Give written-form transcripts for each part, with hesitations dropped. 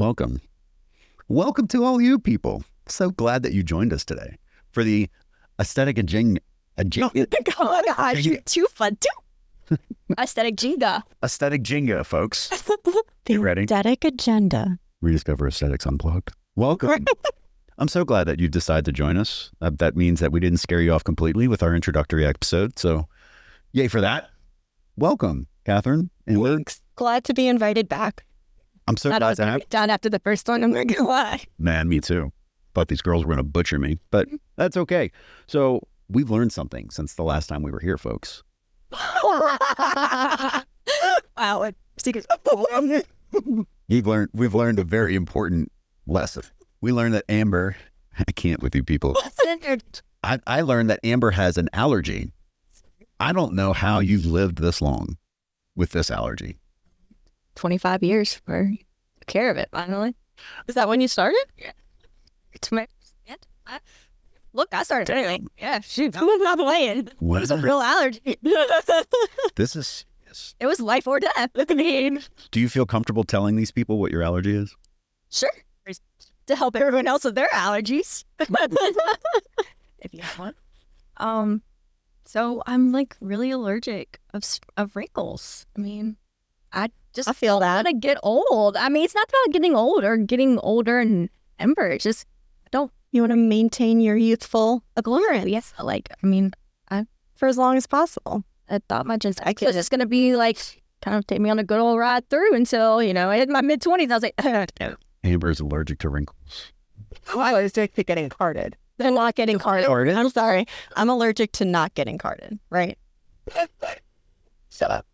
Welcome. Welcome to all you people. So glad that you joined us today for the Aesthetic Agenda. Oh my gosh, you're too fun too. Aesthetic Jenga. Aesthetic Jenga, folks. You ready? Aesthetic Agenda. Rediscover Aesthetics Unplugged. Welcome. I'm so glad that you decided to join us. That means that we didn't scare you off completely with our introductory episode. So yay for that. Welcome, Katherine. And Thanks. Glad to be invited back. I'm so glad to have Done after the first one. I'm not gonna lie. Man, me too. Thought these girls were going to butcher me, but that's okay. So we've learned something since the last time we were here, folks. Wow. We've learned a very important lesson. We learned that Amber, I can't with you people. I learned that Amber has an allergy. I don't know how you've lived this long with this allergy. 25 years for care of it, finally. Is that when you started? Yeah. It's my... Look, I started anyway. Yeah, shoot. I'm not playing. What is a real allergy. This is... Yes. It was life or death. I mean... Do you feel comfortable telling these people what your allergy is? Sure. To help everyone else with their allergies. If you want. So I'm like really allergic of wrinkles. I mean, I feel that. I get old. I mean, it's not about getting old or getting older and Ember. It's just, I don't. You want to maintain your youthful appearance. Yes. Like, I mean, for as long as possible. I thought my genetics was just going to be like, kind of take me on a good old ride through until, I hit my mid-20s. I was like, no. Amber's allergic to wrinkles. I was allergic to getting carded. They're not getting carded. I'm sorry. I'm allergic to not getting carded, right? Shut up.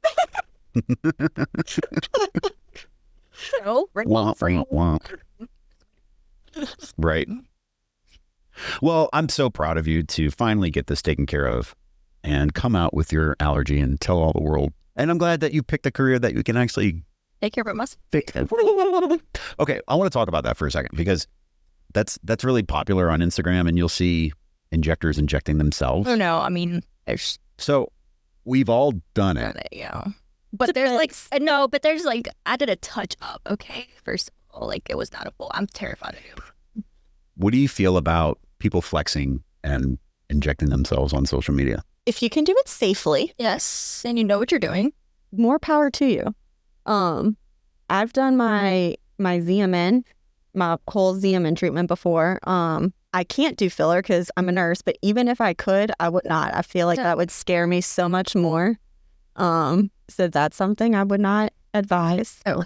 No, Womp. Right. Well, I'm so proud of you to finally get this taken care of and come out with your allergy and tell all the world. And I'm glad that you picked a career that you can actually take care of it myself. Okay, I want to talk about that for a second because that's really popular on Instagram, and you'll see injectors injecting themselves. Oh no, I mean, there's so we've all done it. Yeah. But there's like I did a touch up, okay? First of all, like it was not a full. I'm terrified of it. What do you feel about people flexing and injecting themselves on social media? If you can do it safely, yes, and you know what you're doing, more power to you. I've done my ZMN, my whole ZMN treatment before. I can't do filler because I'm a nurse, but even if I could, I would not. I feel like that would scare me so much more. So that's something I would not advise. Oh.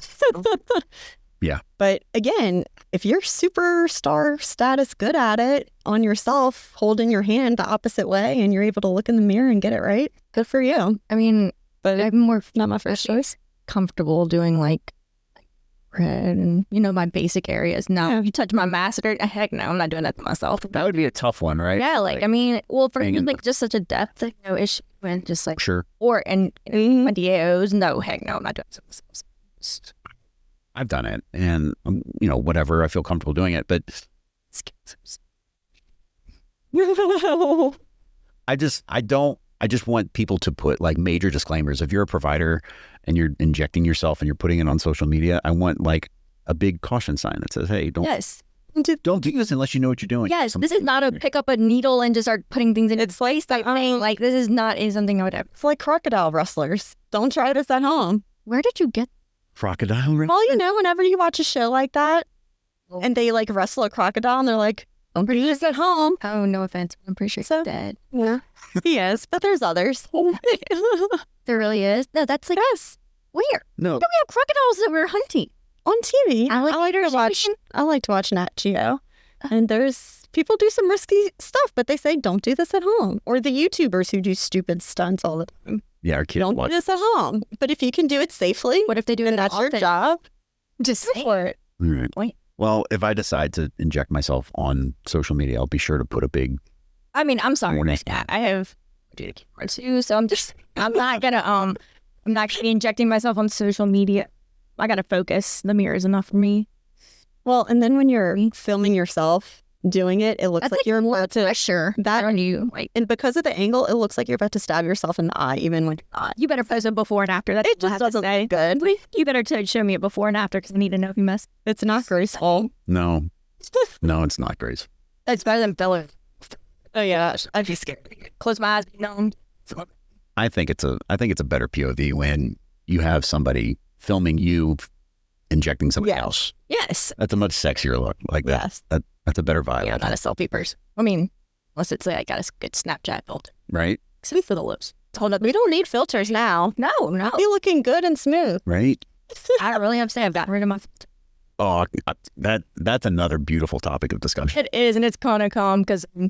Yeah. But again, if you're superstar status good at it on yourself, holding your hand the opposit way and you're able to look in the mirror and get it right, good for you. I mean, but I'm more not my first choice. Comfortable doing like red and my basic areas. No, you touch my masseter, heck no, I'm not doing that to myself. That would be a tough one, right? Yeah, like I mean, well, for me, like just such a depth, like, no issue, and just like sure. Or and my DAOs, no, heck no, I'm not doing it. I've done it, and whatever, I feel comfortable doing it, but I just want people to put like major disclaimers. If you're a provider and you're injecting yourself and you're putting it on social media, I want like a big caution sign that says, hey, don't do this unless you know what you're doing. Yes, this is not a pick up a needle and just start putting things in its place type thing. Like this is not something I would ever. It's like crocodile wrestlers. Don't try this at home. Where did you get crocodile wrestling? Well, whenever you watch a show like that and they like wrestle a crocodile and they're like, don't do this at home. Oh, no offense. I'm pretty sure he's dead. Yeah. He is, but there's others. There really is? No, that's like us. Where? No. We have crocodiles that we're hunting. On TV. I like to watch Nat Geo. And there's people do some risky stuff, but they say don't do this at home. Or the YouTubers who do stupid stunts all the time. Yeah, our kids don't do this at home. But if you can do it safely, what if they do it? That's your job. Just go for it. All right. Wait. Well, if I decide to inject myself on social media, I'll be sure to put a big. I mean, I'm sorry. I have a camera too, so I'm not gonna be injecting myself on social media. I gotta focus. The mirror is enough for me. Well, and then when you're filming yourself doing it, it looks That's like you're about to pressure. that on you. Like, and because of the angle, it looks like you're about to stab yourself in the eye, even when you're not. you better post a before and after. That's It all I just have to doesn't say. look good. You better show me a before and after because I need to know if you mess. It's not graceful. No, no, it's not, Grace. It's better than filler. Oh yeah, I'd be scared. Close my eyes, be numb. I think it's a better POV when you have somebody filming you injecting somebody Yes. else. Yes. That's a much sexier look. Like that. Yes. That's a better vibe. Yeah, not a selfie person. I mean, unless it's like I got a good Snapchat filter. Right? Except for the lips. Hold up, we don't need filters now. No. You're looking good and smooth. Right? I really have to say I've gotten rid of my filter. Oh, that's another beautiful topic of discussion. It is, and it's kind of calm because I'm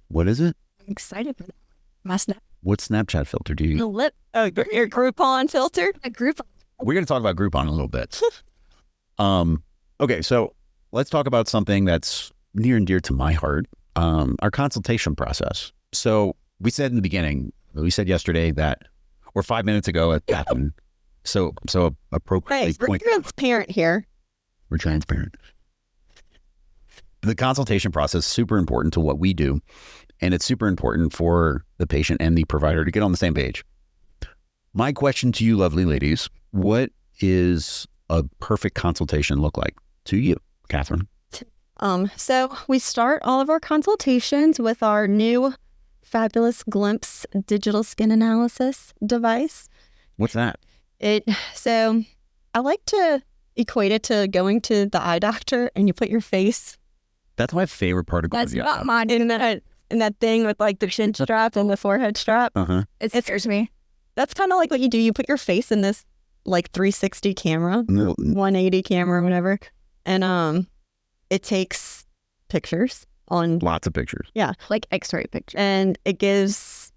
What is it? excited for that. My Snap. What Snapchat filter do you use? The lip. Oh, your Groupon filter? A group. We're going to talk about Groupon in a little bit. Okay, so let's talk about something that's near and dear to my heart, our consultation process. So we said in the beginning, we said yesterday that, or 5 minutes ago at Katherine, so appropriately Hey, we're transparent here. we're transparent. The consultation process is super important to what we do, and it's super important for the patient and the provider to get on the same page. My question to you, lovely ladies, what is a perfect consultation look like to you, Katherine? So we start all of our consultations with our new fabulous Glimpse digital skin analysis device. What's that? So I like to equate it to going to the eye doctor and you put your face That's my favorite part of That's cardio. not mine. in that thing with like the chin strap and the forehead strap. Uh-huh. It scares me. That's kind of like what you do. You put your face in this like 360 camera, No, 180 camera, whatever, and it takes pictures on lots of pictures. Like X-ray picture. and it goes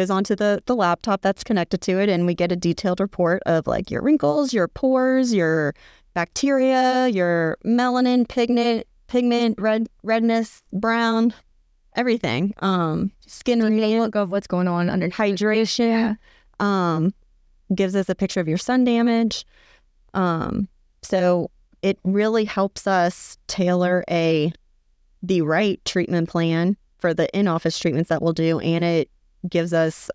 onto the laptop that's connected to it, and we get a detailed report of like your wrinkles, your pores, your bacteria, your melanin, pigment, redness, brown, everything. Skin reading, Look of what's going on under hydration. Gives us a picture of your sun damage. So it really helps us tailor the right treatment plan for the in-office treatments that we'll do, and it gives us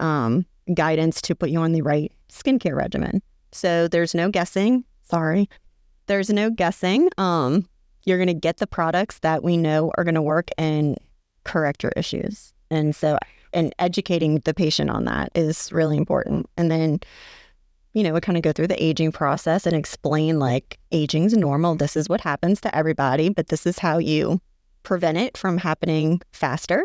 guidance to put you on the right skincare regimen. So there's no guessing. Sorry. There's no guessing. You're going to get the products that we know are going to work and correct your issues. And educating the patient on that is really important. And then, we kind of go through the aging process and explain like aging's normal. This is what happens to everybody, but this is how you prevent it from happening faster,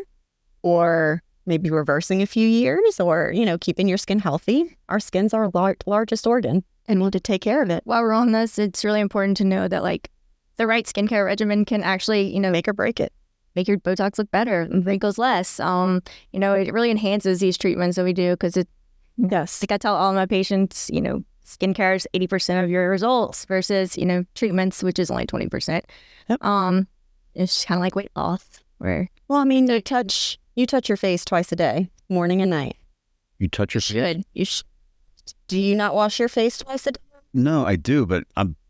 or maybe reversing a few years, or, keeping your skin healthy. Our skin's our largest organ, and we'll to take care of it. While we're on this, it's really important to know that like the right skincare regimen can actually, Make or break it. make your Botox look better, wrinkles less. It really enhances these treatments that we do because it, Yes. like I tell all my patients, skincare is 80% of your results versus, treatments, which is only 20%. Yep. It's kind of like weight loss where Well, I mean, you touch your face twice a day, morning and night. You touch your should. You should. Do you not wash your face twice a day? No, I do, but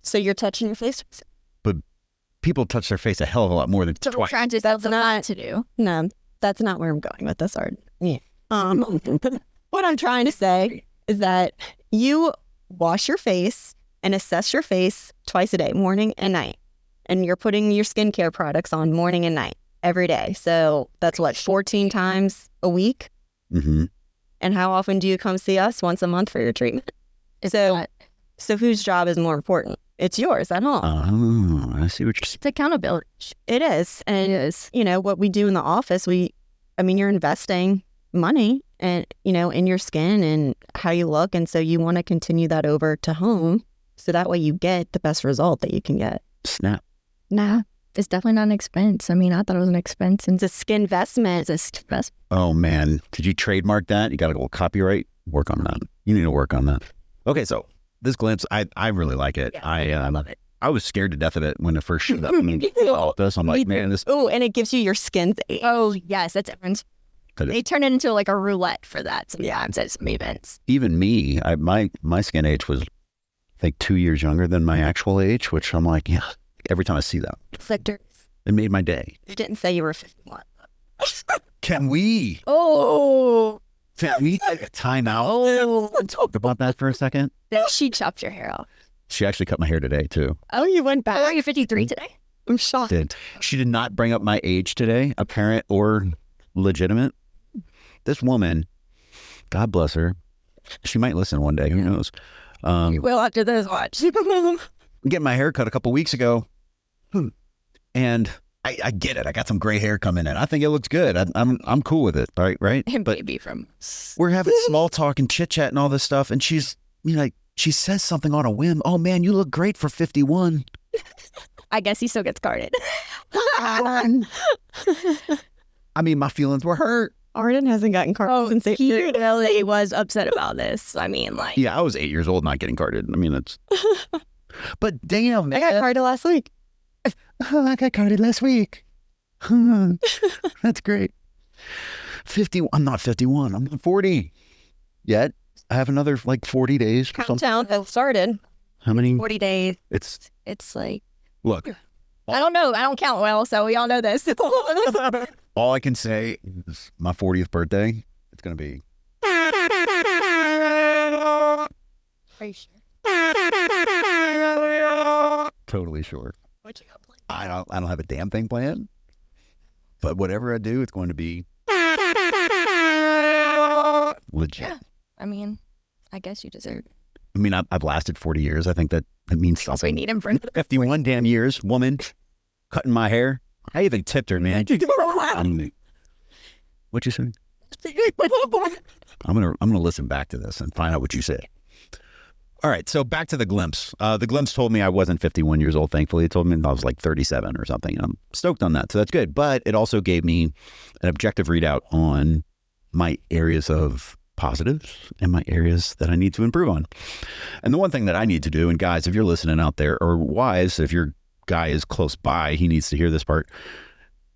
So you're touching your face twice a day? people touch their face a hell of a lot more than So we're twice. trying to That's not- to do. No, that's not where I'm going with this, Arden. Yeah. What I'm trying to say is that you wash your face and assess your face twice a day, morning and night. And you're putting your skincare products on morning and night every day. So that's 14 times a week. Mm-hmm. And how often do you come see us? Once a month for your treatment? It's So- not. So whose job is more important? It's yours at home. Oh, I see what you're saying. It's accountability. It is. And, It is. what we do in the office, you're investing money and, in your skin and how you look. And so you want to continue that over to home. So that way you get the best result that you can get. Snap. Nah, it's definitely not an expense. I mean, I thought it was an expense, and It's a skin investment. it's a investment. Oh, man. Did you trademark that? You got to go copyright? Work on that. You need to work on that. Okay, so this glimpse, I really like it. Yeah, I love it. I was scared to death of it when it first showed up. All this, I'm like, man, this. Oh, and it gives you your skin's age. Oh yes, that's everyone's. That is- They turn it into like a roulette for that sometimes at some events. Even me, my skin age was, I think, 2 years younger than my actual age, which I'm like, yeah. Every time I see that, Flickers. It made my day. You didn't say you were 51. Can we take a time out and talk about that for a second? She chopped your hair off. She actually cut my hair today, too. Oh, you went back. Are you 53 today? I'm shocked. She did not bring up my age today, apparent or legitimate. This woman, God bless her, she might listen one day. Who knows? You will after this watch. Getting my hair cut a couple weeks ago, and I get it. I got some gray hair coming in. I think it looks good. I'm cool with it. Right? And But baby from... we're having small talk and chit chat and all this stuff, and she's like, she says something on a whim. Oh man, you look great for 51. I guess he still gets carded. I mean, my feelings were hurt. Arden hasn't gotten carded since 8 he years. really was upset about this. I mean, like... Yeah, I was 8 years old not getting carded. I mean, it's... But damn, man. I got carded last week. I got carded last week. That's great. 50. I'm not 51. I'm not 40 yet. I have another like 40 days. or something. Countdown has started. How many? 40 days. It's like... look. I don't know. I don't count well, so we all know this. All I can say is my 40th birthday. It's gonna be. Are you sure? Totally sure. What you got planned? I don't have a damn thing planned. But whatever I do, it's going to be legit. Yeah. I mean, I guess you deserve it. I mean, I've lasted 40 years. I think that means We something. need him for 51 damn years, woman, cutting my hair. I even tipped her, man. What you say? I'm gonna listen back to this and find out what you said. All right, so back to the glimpse. The glimpse told me I wasn't 51 years old. Thankfully, it told me I was like 37 or something. And I'm stoked on that, so that's good. But it also gave me an objective readout on my areas of positives and my areas that I need to improve on. And the one thing that I need to do, and guys, if you're listening out there, or wise, if your guy is close by, he needs to hear this part.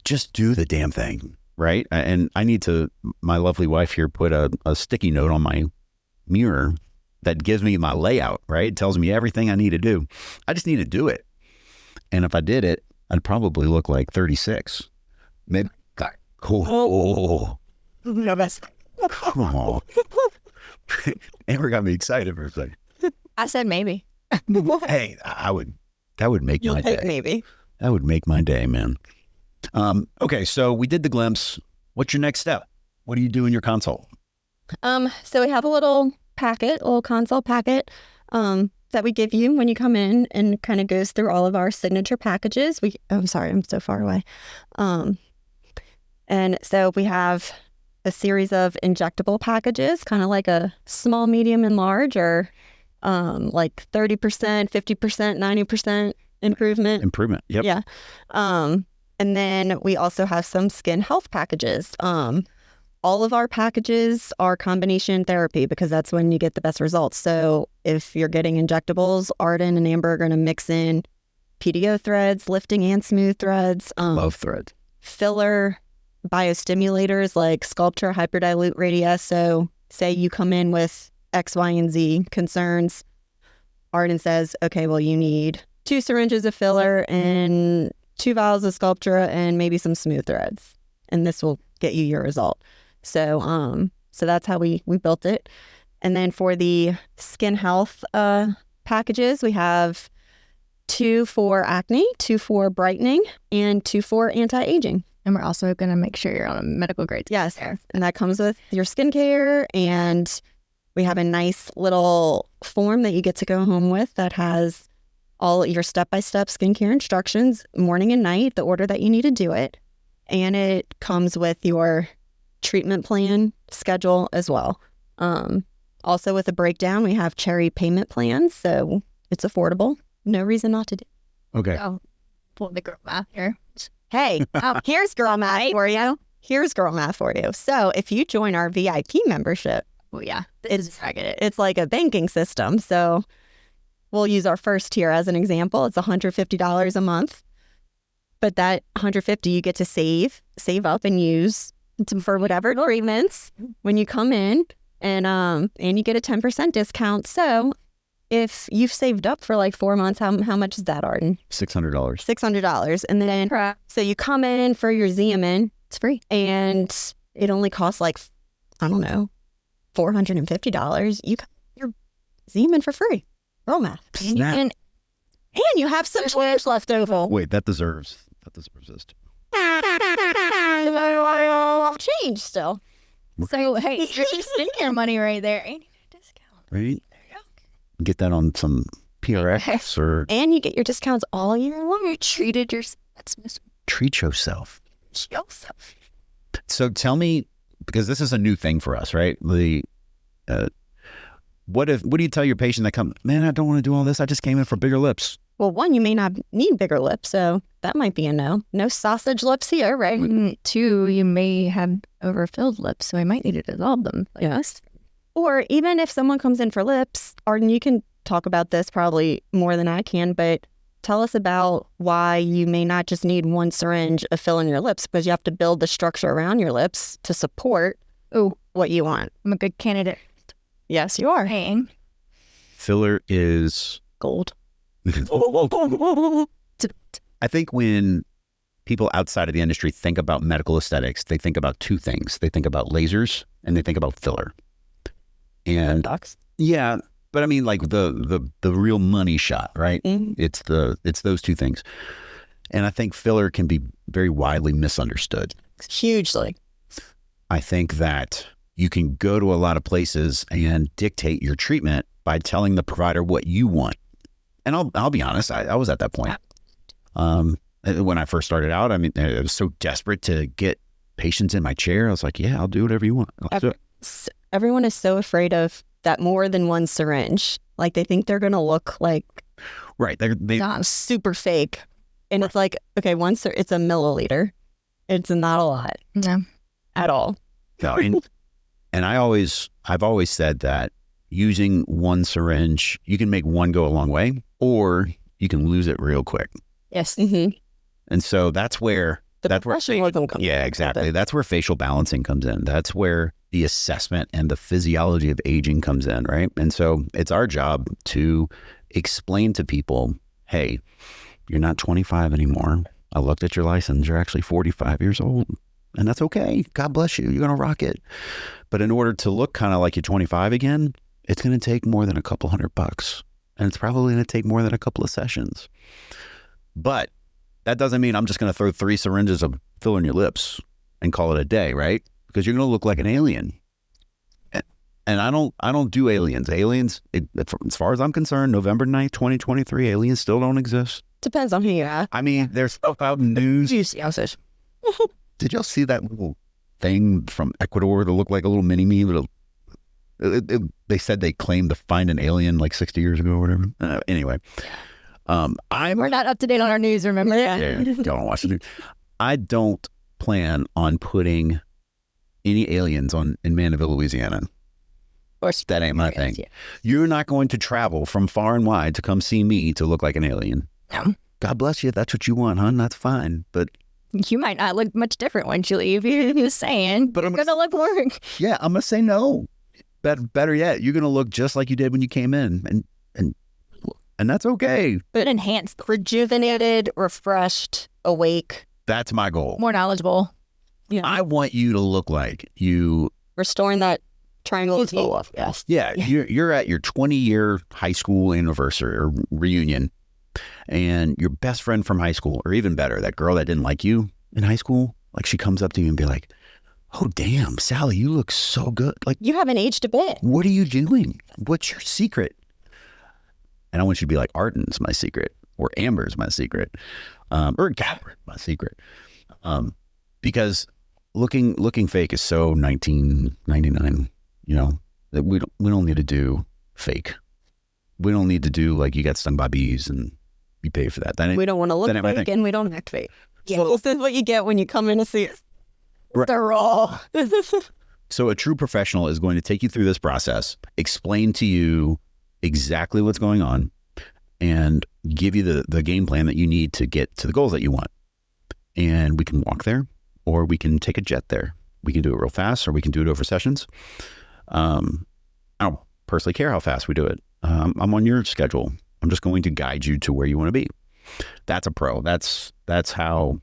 Just do the damn thing, right? And I need to, my lovely wife here put a sticky note on my mirror that gives me my layout, right? It tells me everything I need to do. I just need to do it. And if I did it, I'd probably look like 36. Maybe. Oh. No, that's... Oh. Amber got me excited for a second. I said maybe. Hey, that would make my day. Maybe. That would make my day, man. Okay, so we did the glimpse. What's your next step? What do you do in your consult? So we have a little consult packet that we give you when you come in, and kind of goes through all of our signature packages. I'm sorry, I'm so far away. And so we have a series of injectable packages, kind of like a small, medium, and large, or like 30%, 50%, 90% improvement. Improvement. Yep. Yeah. And then we also have some skin health packages. All of our packages are combination therapy because that's when you get the best results. So if you're getting injectables, Arden and Amber are going to mix in PDO threads, lifting and smooth threads. Love threads. Filler biostimulators like Sculptra, Hyperdilute, Radius. So say you come in with X, Y, and Z concerns. Arden says, okay, well, you need 2 syringes of filler and 2 vials of Sculptra and maybe some smooth threads. And this will get you your result. So that's how we built it. And then for the skin health packages, we have 2 for acne, 2 for brightening, and 2 for anti-aging. And we're also going to make sure you're on a medical grade. Yes. And that comes with your skincare. And we have a nice little form that you get to go home with that has all your step-by-step skincare instructions, morning and night, the order that you need to do it. And it comes with your treatment plan schedule as well. Also with a breakdown, we have cherry payment plans. So it's affordable. No reason not to do. Okay. Oh, pull the girl math here. Hey, here's girl math for you. Here's girl math for you. So if you join our VIP membership, Well, yeah. It's it's like a banking system. So we'll use our first tier as an example. It's $150 a month. But that $150 you get to save up and use for whatever treatments when you come in, and you get a 10% discount. So if you've saved up for like 4 months, how much is that, Arden? $600. $600. And then, so you come in for your Xeomin. It's free. And it only costs like, I don't know, $450. You got your Xeomin for free. Roll math. And you have some change left over. Wait, that deserves this. Change still. So, hey, you're just skincare money right there. And you get a discount. Right? There you go. Get that on some PRX or And you get your discounts all year long. You treated yourself. treat yourself. So tell me, because this is a new thing for us, right? What do you tell your patient that come, man, I don't want to do all this. I just came in for bigger lips. Well, one, you may not need bigger lips, so that might be a no. No sausage lips here, right? Two, you may have overfilled lips, so I might need to dissolve them. Yes. Or even if someone comes in for lips, Arden, you can talk about this probably more than I can, but tell us about why you may not just need one syringe of filling your lips, because you have to build the structure around your lips to support what you want. I'm a good candidate. Yes, you are. Paying. Filler is Gold. I think when people outside of the industry think about medical aesthetics, they think about two things. They think about lasers and they think about filler. And Docs. yeah, but I mean like the real money shot, right? Mm-hmm. It's those two things. And I think filler can be very widely misunderstood. Hugely. I think that you can go to a lot of places and dictate your treatment by telling the provider what you want. And I'll be honest, I was at that point. When I first started out, I mean, I was so desperate to get patients in my chair. I was like, yeah, I'll do whatever you want. Everyone is so afraid of that more than one syringe. Like they think they're going to look like right. They super fake. And it's like, okay, it's a milliliter. It's not a lot. No. At all. No, and I've always said that using one syringe, you can make one go a long way, or you can lose it real quick. Yes. Mm-hmm. And so that's where professionalism comes in. Yeah, exactly. That's where facial balancing comes in. That's where the assessment and the physiology of aging comes in, right? And so it's our job to explain to people, hey, you're not 25 anymore. I looked at your license. You're actually 45 years old. And that's okay. God bless you. You're going to rock it. But in order to look kind of like you're 25 again, it's going to take more than a couple $100. And it's probably going to take more than a couple of sessions. But that doesn't mean I'm just going to throw 3 syringes of filler in your lips and call it a day, right? Because you're going to look like an alien. And I don't do aliens. Aliens, as far as I'm concerned, November 9th, 2023, aliens still don't exist. Depends on who you are. I mean, there's stuff out in the news. You Did y'all see that little thing from Ecuador that looked like a little mini-me? They said they claimed to find an alien like 60 years ago or whatever. Anyway, we're not up to date on our news, remember? Yeah, y'all don't watch the news. I don't plan on putting any aliens in Mandeville, Louisiana. Of course. That ain't my thing. Yeah. You're not going to travel from far and wide to come see me to look like an alien. No. God bless you. If that's what you want, hon. That's fine. But you might not look much different once you leave. You're just saying. But I'm going to look more. Yeah, I'm going to say no. Better yet, you're going to look just like you did when you came in. And that's okay. But enhanced. Rejuvenated, refreshed, awake. That's my goal. More knowledgeable. Yeah. I want you to look like you. Restoring that triangle teeth. Yes. Yeah, you're at your 20-year high school anniversary or reunion. And your best friend from high school, or even better, that girl that didn't like you in high school, like she comes up to you and be like, oh, damn, Sally, you look so good. Like, you haven't aged a bit. What are you doing? What's your secret? And I want you to be like, Arden's my secret, or Amber's my secret, or Katherine, my secret. Because looking fake is so 1999, you know, that we don't need to do fake. We don't need to do like you got stung by bees and you pay for that. We don't want to look fake and we don't act fake. Yeah, this is what you get when you come in to see us. Right. They're raw. So a true professional is going to take you through this process, explain to you exactly what's going on, and give you the game plan that you need to get to the goals that you want. And we can walk there, or we can take a jet there. We can do it real fast, or we can do it over sessions. I don't personally care how fast we do it. I'm on your schedule. I'm just going to guide you to where you want to be. That's a pro. That's how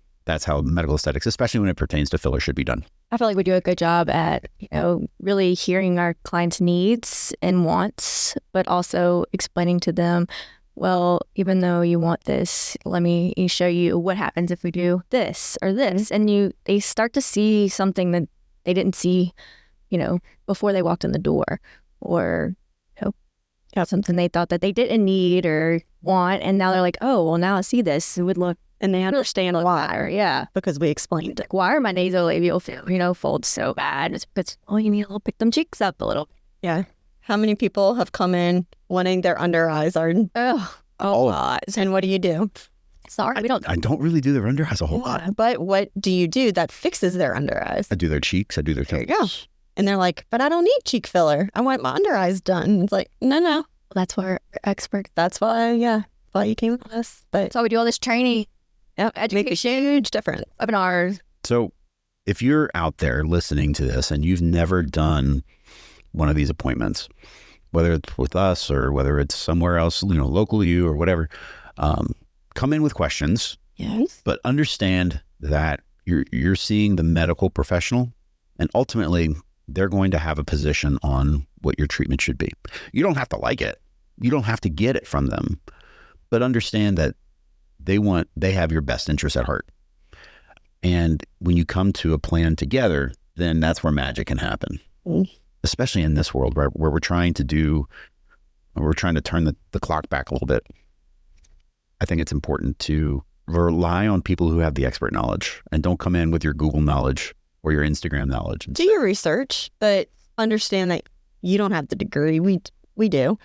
medical aesthetics, especially when it pertains to filler, should be done. I feel like we do a good job at, really hearing our clients' needs and wants, but also explaining to them, well, even though you want this, let me show you what happens if we do this or this. And they start to see something that they didn't see, before they walked in the door, or something they thought that they didn't need or want. And now they're like, oh, well, now I see this. It would look, And they understand why. yeah. Because we explained it. Like, why are my nasolabial, folds so bad? It's because, you need to pick them cheeks up a little. Yeah. How many people have come in wanting their under eyes, Arden? Oh, All of lot. And what do? Sorry, we don't. I don't really do their under eyes a whole lot. But what do you do that fixes their under eyes? I do their cheeks. I do their There you temples. go. And they're like, but I don't need cheek filler. I want my under eyes done. It's like, no. That's why we're experts. That's why you came with us. But That's why we do all this training, make a education, huge difference. webinars. So if you're out there listening to this and you've never done one of these appointments, whether it's with us or whether it's somewhere else, local to you or whatever, come in with questions, Yes. but understand that you're seeing the medical professional, and ultimately they're going to have a position on what your treatment should be. You don't have to like it. You don't have to get it from them, but understand that they have your best interest at heart. And when you come to a plan together, then that's where magic can happen. Especially in this world, right, where we're trying to turn the clock back a little bit. I think it's important to rely on people who have the expert knowledge, and don't come in with your Google knowledge or your Instagram knowledge. Do your research, but understand that you don't have the degree. We do.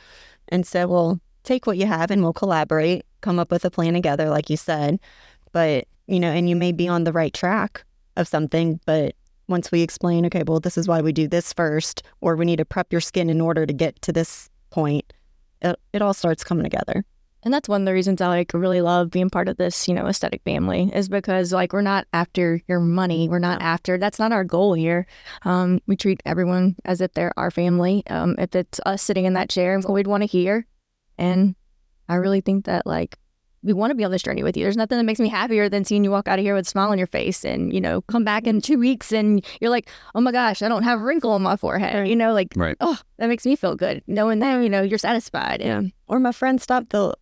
And so we'll take what you have and we'll collaborate, come up with a plan together, like you said. But, and you may be on the right track of something, but once we explain, okay, well, this is why we do this first, or we need to prep your skin in order to get to this point, it all starts coming together. And that's one of the reasons I really love being part of this, aesthetic family, is because we're not after your money. We're not after, that's not our goal here. We treat everyone as if they're our family. If it's us sitting in that chair, we'd want to hear. And I really think that we want to be on this journey with you. There's nothing that makes me happier than seeing you walk out of here with a smile on your face and, come back in 2 weeks and you're like, oh my gosh, I don't have a wrinkle on my forehead. Right. Oh, that makes me feel good knowing that, you're satisfied. Yeah. Or my friend stopped our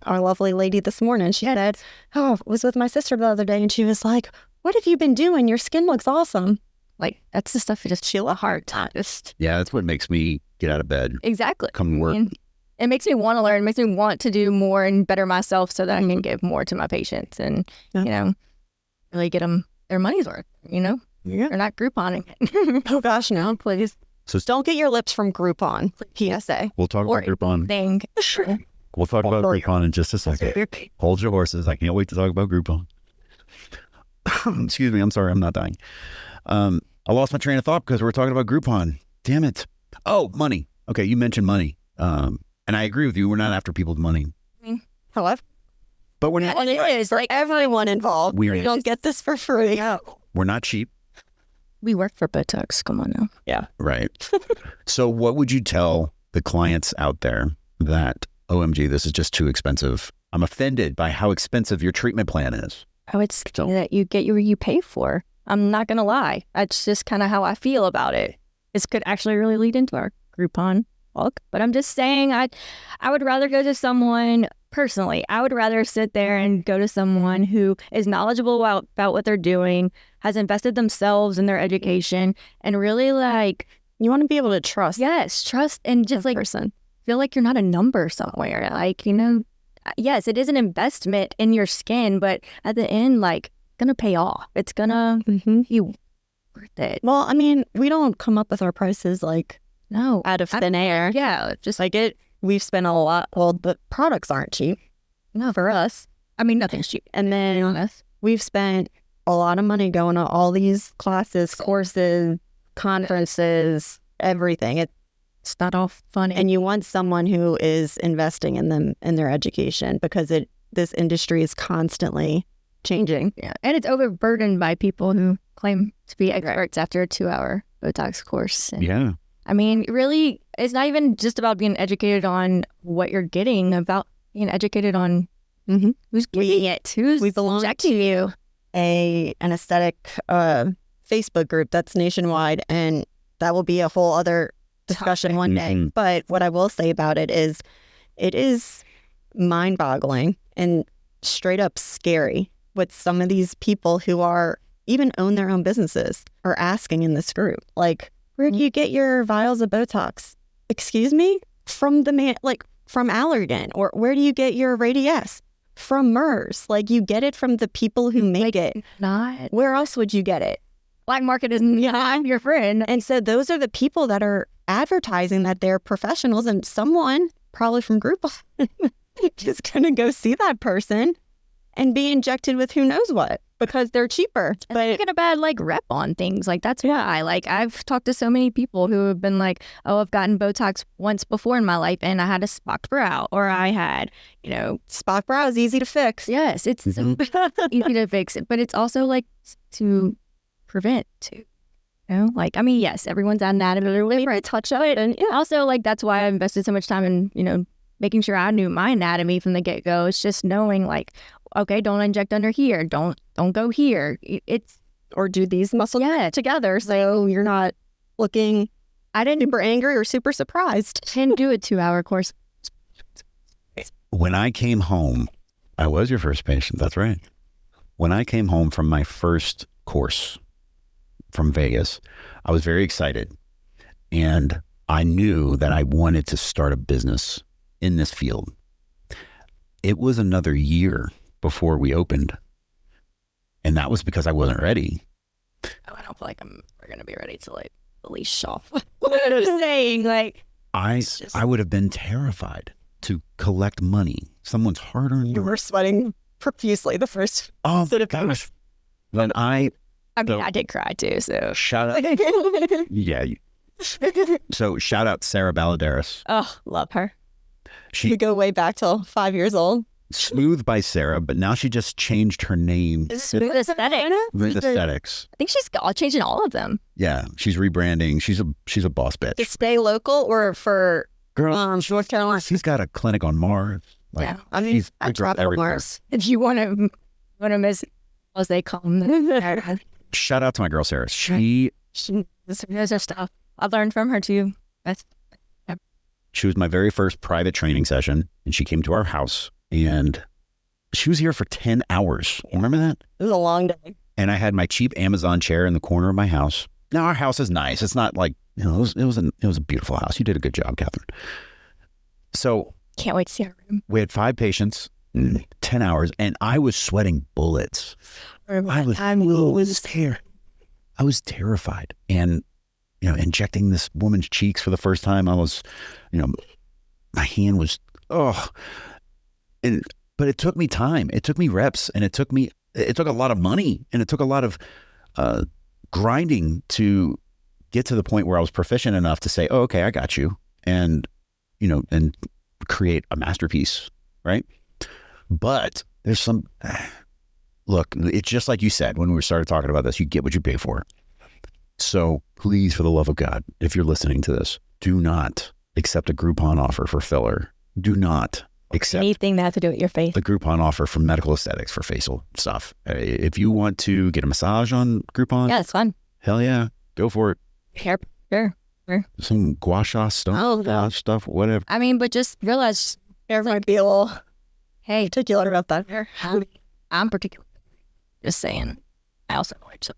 lovely lady this morning. She said, I was with my sister the other day and she was like, what have you been doing? Your skin looks awesome. That's the stuff you just feel a heart. Yeah, that's what makes me get out of bed, Exactly. come to work. And it makes me want to learn. It makes me want to do more and better myself so that I can give more to my patients and, really get them their money's worth, Yeah. They're not Grouponing it. Oh gosh, no, please. So Don't get your lips from Groupon. PSA. we'll talk Or about Groupon. Thing. We'll talk about Groupon in just a second. Hold your horses. I can't wait to talk about Groupon. Excuse me. I'm sorry. I'm not dying. I lost my train of thought because we were talking about Groupon. Damn it. Oh, money. Okay. You mentioned money. And I agree with you. We're not after people's money, However, but we're not, And it is for everyone involved, We are- you don't get this for free. we're not cheap. We work for Botox. Come on now. Yeah. Right. So what would you tell the clients out there that, OMG, this is just too expensive? I'm offended by how expensive your treatment plan is. I would say that you get what you pay for. I'm not going to lie. That's just kind of how I feel about it. This could actually really lead into our Groupon walk. But I'm just saying I would rather go to someone, personally, I would rather sit there and go to someone who is knowledgeable about what they're doing, has invested themselves in their education, and really You want to be able to trust trust and just the person. feel like you're not a number somewhere. Yes, it is an investment in your skin, but at the end, gonna pay off. It's gonna be worth it. Well, I mean, we don't come up with our prices No. out of thin air. Yeah, just We've spent a lot. Well, the products aren't cheap for us. I mean, nothing's cheap. And To be then honest. we've spent a lot of money going to all these classes, courses, conferences, everything. It's not all fun. And you want someone who is investing in them in their education because this industry is constantly changing. yeah, and it's overburdened by people who claim to be experts after a 2-hour Botox course. And Yeah. I mean, really, it's not even just about being educated on what you're getting, about being educated on who's getting it, who's injecting you. An aesthetic Facebook group that's nationwide, and that will be a whole other discussion one day. But what I will say about it is mind-boggling and straight up scary what some of these people who are even own their own businesses are asking in this group. Like, where do you get your vials of Botox? Excuse me? From from Allergen. Or where do you get your Radies? From MERS. Like, you get it from the people who make it. Not. Where else would you get it? Black market isn't your friend. And so those are the people that are advertising that they're professionals, and someone, probably from Groupon, is going to go see that person and be injected with who knows what because they're cheaper. But they get a bad rep on things. That's why. I've talked to so many people who have been like, oh, I've gotten Botox once before in my life and I had a spocked brow, or I had, Spock brow is easy to fix. Yes, it's so easy to fix it, but it's also to prevent too. Yes, everyone's anatomy really right touch of it, and also that's why I invested so much time in making sure I knew my anatomy from the get go. It's just knowing okay, don't inject under here, don't go here. Or do these muscles together so you're not looking super angry or super surprised. Didn't do a 2-hour course. When I came home, I was your first patient. That's right. When I came home from my first course from Vegas, I was very excited. And I knew that I wanted to start a business in this field. It was another year before we opened. And that was because I wasn't ready. Oh, I don't feel like we're going to be ready to release off. What I'm saying, I would have been terrified to collect money. Someone's hard-earned. You were sweating profusely the first. Oh, gosh. When I did cry too, so. Shout out. Yeah. So shout out Sarah Balladaris. Oh, love her. We go way back till 5 years old. Smooth by Sarah, but now she just changed her name. Smooth Aesthetics. Smooth Aesthetics. I think she's changing all of them. Yeah, she's rebranding. She's a boss bitch. To stay local or for North Carolina? She's got a clinic on Mars. She's everywhere. Mars. If you want to miss, as they call them. Shout out to my girl Sarah. She knows her stuff. I learned from her too. She was my very first private training session, and she came to our house. And she was here for 10 hours. Remember that? It was a long day. And I had my cheap Amazon chair in the corner of my house. Now, our house is nice. It's not it was a beautiful house. You did a good job, Katherine. So can't wait to see her room. We had 5 patients, 10 hours, and I was sweating bullets. I was terrified. And, injecting this woman's cheeks for the first time, I was, my hand was, but it took me time. It took me reps, and it took a lot of money, and it took a lot of grinding to get to the point where I was proficient enough to say, oh, okay, I got you. And, and create a masterpiece. Right. But there's look, it's just like you said, when we started talking about this, you get what you pay for. So please, for the love of God, if you're listening to this, do not accept a Groupon offer for filler. Do not accept anything that has to do with your face. The Groupon offer from medical aesthetics for facial stuff. If you want to get a massage on Groupon, yeah, it's fun. Hell yeah, go for it. Sure. Some gua sha stuff, whatever. I mean, but just realize there might be a little particular about that. I'm particular. Just saying. I also know it. So.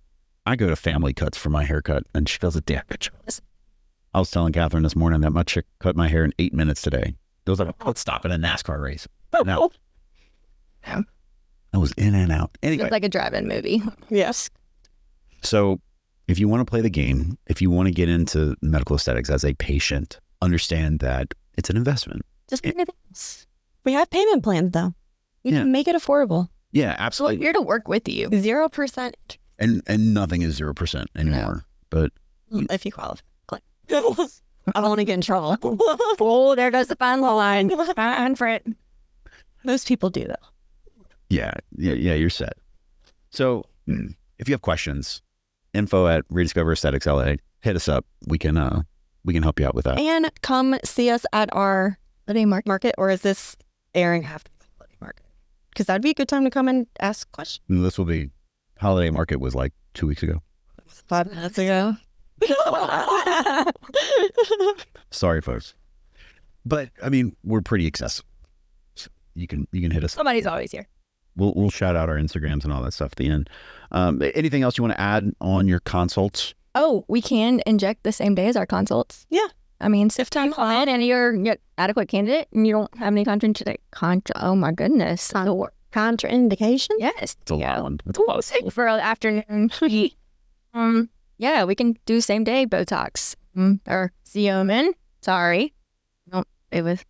I go to Family Cuts for my haircut, and she does a damn good job. I was telling Katherine this morning that my chick cut my hair in 8 minutes today. It was like, let's stop in a NASCAR race. No. I was in and out. Anyway. It's like a drive-in movie. Yes. So if you want to play the game, if you want to get into medical aesthetics as a patient, understand that it's an investment. Just things. We have payment plans, though. We can make it affordable. Yeah, absolutely. We're here to work with you. 0%. And nothing is 0% anymore. No. But if you qualify. I don't want to get in trouble. Oh, there goes the fine line. Fine for it. Most people do, though. Yeah, you're set. So if you have questions, info at Rediscover Aesthetics LA, hit us up. We can we can help you out with that. And come see us at our Holiday market, or is this airing after the holiday market? Because that'd be a good time to come and ask questions. This will be holiday market was like 2 weeks ago. 5 minutes ago. Sorry, folks. But I mean, we're pretty accessible. So you can hit us. Somebody's always here. We'll shout out our Instagrams and all that stuff at the end. Anything else you want to add on your consults? Oh, we can inject the same day as our consults. Yeah. I mean, if time on and you're adequate candidate and you don't have any oh my goodness. Contraindication? Yes. It's a long one. It's close for an afternoon. Yeah, we can do same day Botox or Xeomin. Sorry. No, it was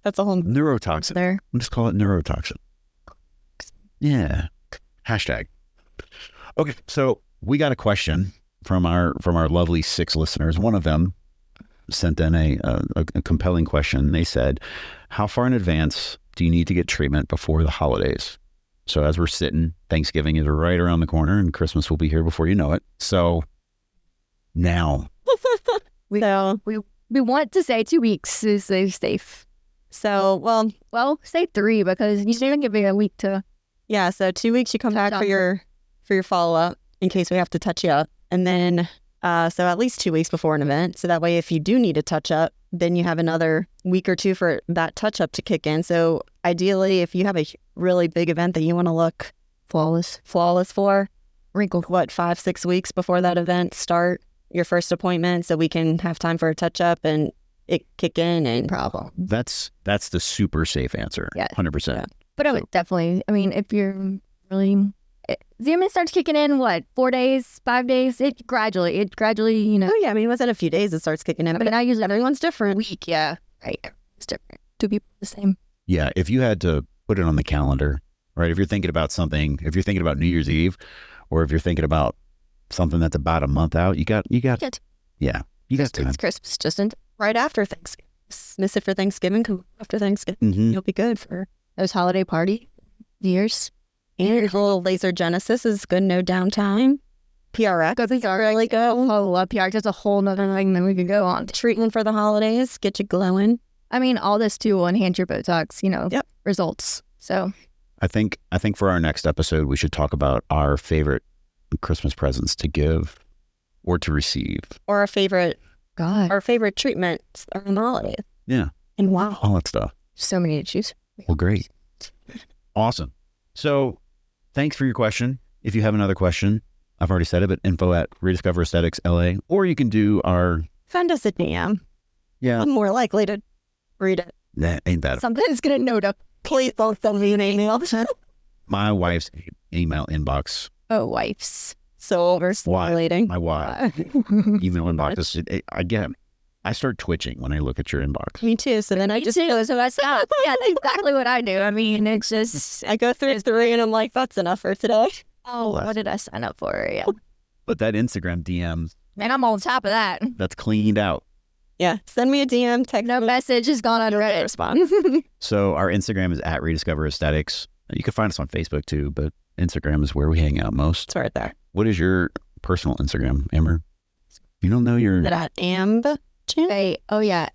That's a whole Neurotoxin. there. We'll just call it neurotoxin. Yeah. Hashtag. Okay, so we got a question from our lovely 6 listeners. One of them sent in a compelling question. They said, how far in advance do you need to get treatment before the holidays? So as we're sitting, Thanksgiving is right around the corner and Christmas will be here before you know it. So now. We want to say 2 weeks is safe. So, Well, say 3 because you didn't give me a week to. yeah, so 2 weeks you come back for your follow-up in case we have to touch you up. And then, so at least 2 weeks before an event. So that way, if you do need a touch-up, then you have another week or 2 for that touch-up to kick in. So ideally, if you have a really big event that you want to look flawless for, Wrinkles. 5-6 weeks before that event start your first appointment so we can have time for a touch-up and it kick in and Problem. That's the super safe answer. Yeah. 100%. Yeah. But I would definitely, I mean, if you're really, Xeomin starts kicking in, 4 days, 5 days? It gradually, Oh yeah, I mean within a few days it starts kicking in. I mean, I use Everyone's different. week, yeah. Right. It's different. 2 people the same. Yeah, if you had to put it on the calendar, right? If you're thinking about something, if you're thinking about New Year's Eve, or if you're thinking about something that's about a month out, you got Yeah. time. It's Christmas, just in Right after Thanksgiving. Miss it for Thanksgiving. Come after Thanksgiving. Mhm. You'll be good for. those holiday party years. And a little laser genesis is good. No downtime. PRX. Go PR, really go. Oh, love PR. That's a whole nother thing that we could go on. Treatment for the holidays. Get you glowing. I mean, all this too will enhance your Botox, Yep. results. So I think for our next episode, we should talk about our favorite Christmas presents to give or to receive. Or our favorite God, treatments around the holidays. Yeah, And wow. all that stuff. so many to choose. Well, great. Awesome. So thanks for your question. If you have another question, I've already said it, but info@Rediscover Aesthetics LA, or you can do our, Send us a DM. yeah, I'm more likely to read it. ain't that. Something's gonna note up. Please don't send me an email. My wife's email inbox, Oh, wives. So overstimulating. my wife email inbox, I start twitching when I look at your inbox. Me too. So then I just too. So that's yeah, that's exactly what I do. I mean, it's just I go through 3 and I'm like, that's enough for today. what did I sign up for? Yeah, But that Instagram DM, man, I'm on top of that. that's cleaned out. Yeah. Send me a DM, text No message has gone unread. respond. So our Instagram is @Rediscover Aesthetics. You can find us on Facebook too, but Instagram is where we hang out most. It's right there. What is your personal Instagram, Amber? You don't know your... That Amb. A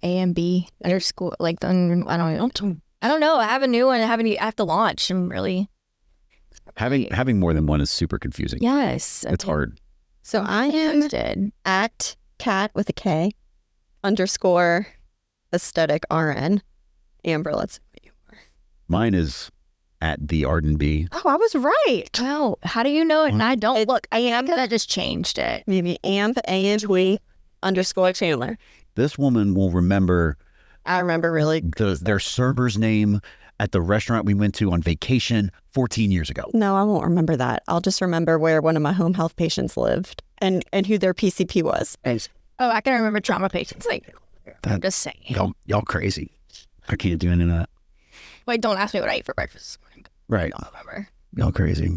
and B underscore I don't know. I have a new one. I have to launch. I'm really Having more than one is super confusing. yes. It's hard. So I am Interested. at cat with a K _ aesthetic RN. Amber, let's. Mine is @the Arden B. Oh, I was right. Wow. How do you know it? And I don't look. I am Because I just changed it. maybe Amb _ Chandler. This woman will remember I remember really. their server's name at the restaurant we went to on vacation 14 years ago. No, I won't remember that. I'll just remember where one of my home health patients lived and who their PCP was. Oh, I can remember trauma patients. I'm just saying. Y'all crazy. I can't do any of that. Wait, don't ask me what I ate for breakfast this morning. Right. I don't remember. Y'all crazy.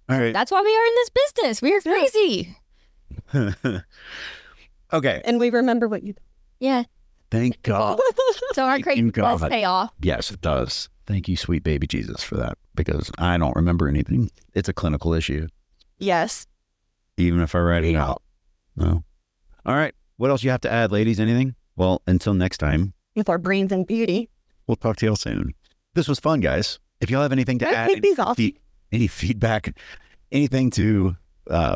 All right. That's why we are in this business. We are crazy. Okay. And we remember what you. Yeah. Thank God. So our crazy God. does pay off. Yes, it does. Thank you, sweet baby Jesus, for that, because I don't remember anything. It's a clinical issue, Yes. even if I write it out. No. All right. What else you have to add, ladies? Anything? Well, until next time, With our brains and beauty. we'll talk to y'all soon. This was fun, guys. If y'all have anything to Can I add, take these off? any feedback, anything to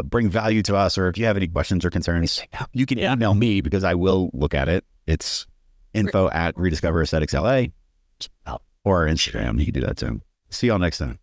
bring value to us, or if you have any questions or concerns, you can email me because I will look at it. It's info@Rediscover Aesthetics LA or our Instagram. You can do that too. See y'all next time.